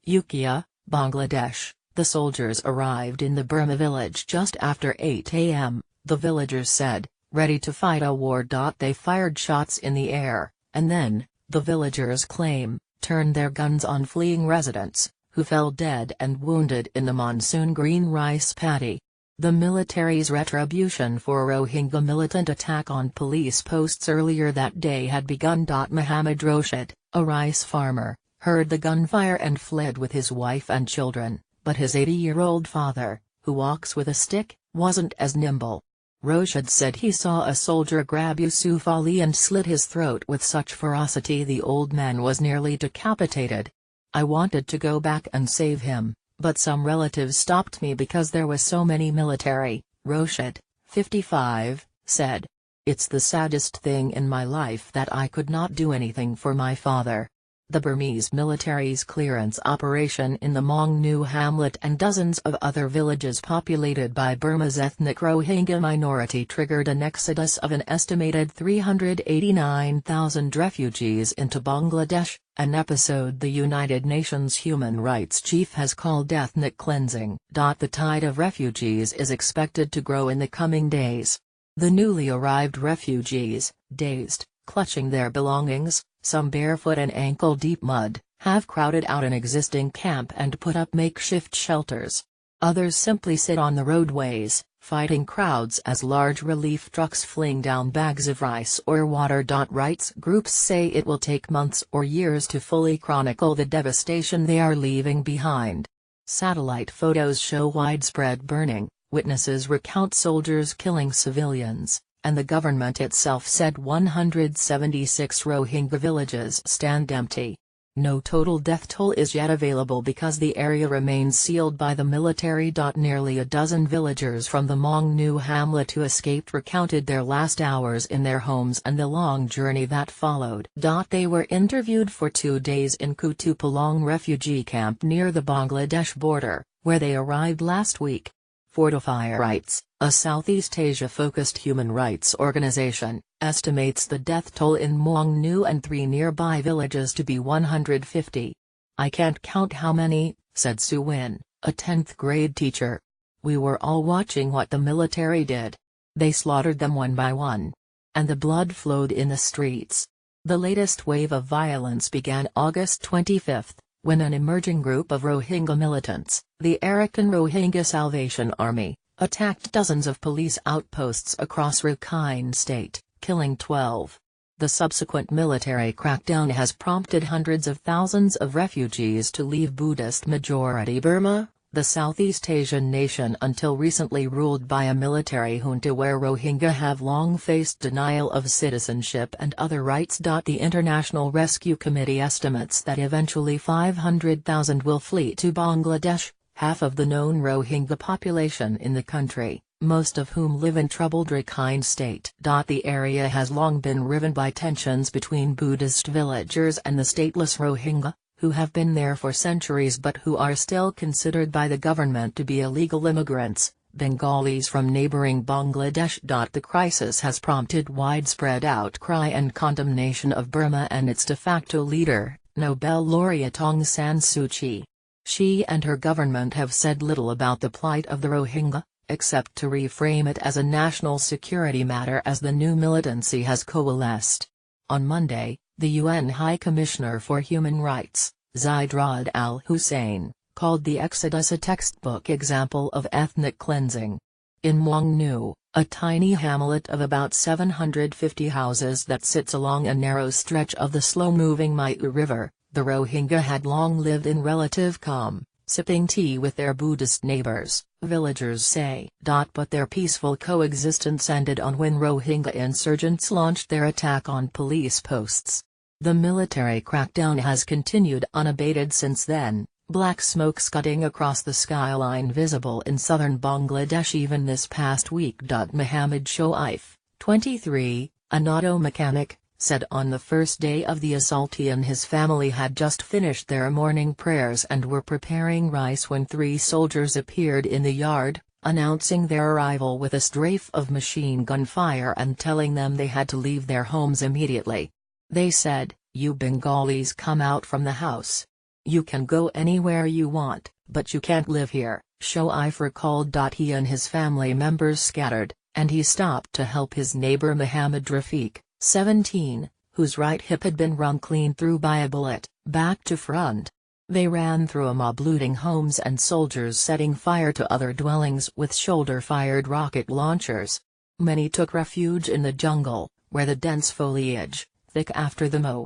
Ukia, Bangladesh. The soldiers arrived in the Burma village just after 8 a.m., the villagers said, ready to fight a war. They fired shots in the air, and then, the villagers claim, turned their guns on fleeing residents, who fell dead and wounded in the monsoon green rice paddy. The military's retribution for a Rohingya militant attack on police posts earlier that day had begun. Mohammed Roshid, a rice farmer, heard the gunfire and fled with his wife and children, but his 80-year-old father, who walks with a stick, wasn't as nimble. Roshid said he saw a soldier grab Yusuf Ali and slit his throat with such ferocity the old man was nearly decapitated. I wanted to go back and save him, but some relatives stopped me because there was so many military, Roshid, 55, said. It's the saddest thing in my life that I could not do anything for my father. The Burmese military's clearance operation in the Maung Nu hamlet and dozens of other villages populated by Burma's ethnic Rohingya minority triggered an exodus of an estimated 389,000 refugees into Bangladesh, an episode the United Nations Human Rights Chief has called ethnic cleansing. The tide of refugees is expected to grow in the coming days. The newly arrived refugees, dazed, clutching their belongings, some barefoot in ankle-deep mud, have crowded out an existing camp and put up makeshift shelters. Others simply sit on the roadways, fighting crowds as large relief trucks fling down bags of rice or water. Rights groups say it will take months or years to fully chronicle the devastation they are leaving behind. Satellite photos show widespread burning, witnesses recount soldiers killing civilians, and the government itself said 176 Rohingya villages stand empty. No total death toll is yet available because the area remains sealed by the military. Nearly a dozen villagers from the Maung Nu hamlet who escaped recounted their last hours in their homes and the long journey that followed. They were interviewed for 2 days in Kutupalong refugee camp near the Bangladesh border, where they arrived last week. Fortify Rights, a Southeast Asia-focused human rights organization, estimates the death toll in Maung Nu and 3 nearby villages to be 150. I can't count how many, said Su Win, a 10th-grade teacher. We were all watching what the military did. They slaughtered them one by one. And the blood flowed in the streets. The latest wave of violence began August 25, when an emerging group of Rohingya militants, the Arakan Rohingya Salvation Army, attacked dozens of police outposts across Rakhine State, killing 12. The subsequent military crackdown has prompted hundreds of thousands of refugees to leave Buddhist-majority Burma, the Southeast Asian nation until recently ruled by a military junta where Rohingya have long faced denial of citizenship and other rights. The International Rescue Committee estimates that eventually 500,000 will flee to Bangladesh, half of the known Rohingya population in the country, most of whom live in troubled Rakhine State. The area has long been riven by tensions between Buddhist villagers and the stateless Rohingya, who have been there for centuries but who are still considered by the government to be illegal immigrants, Bengalis from neighboring Bangladesh. The crisis has prompted widespread outcry and condemnation of Burma and its de facto leader, Nobel laureate Aung San Suu Kyi. She and her government have said little about the plight of the Rohingya, except to reframe it as a national security matter as the new militancy has coalesced. On Monday, the UN High Commissioner for Human Rights, Zeid Ra'ad al-Hussein, called the exodus a textbook example of ethnic cleansing. In Maung Nu, a tiny hamlet of about 750 houses that sits along a narrow stretch of the slow-moving Maiu River, the Rohingya had long lived in relative calm, sipping tea with their Buddhist neighbors, villagers say. But their peaceful coexistence ended on when Rohingya insurgents launched their attack on police posts. The military crackdown has continued unabated since then, black smoke scudding across the skyline visible in southern Bangladesh even this past week. Mohammed Shoaif, 23, an auto mechanic, said on the first day of the assault he and his family had just finished their morning prayers and were preparing rice when 3 soldiers appeared in the yard, announcing their arrival with a strafe of machine gun fire and telling them they had to leave their homes immediately. They said, "You Bengalis come out from the house." "You can go anywhere you want, but you can't live here," Shoaib recalled. He and his family members scattered, and he stopped to help his neighbor Muhammad Rafiq, 17, whose right hip had been run clean through by a bullet, back to front. They ran through a mob looting homes and soldiers setting fire to other dwellings with shoulder-fired rocket launchers. Many took refuge in the jungle, where the dense foliage, thick after the mow,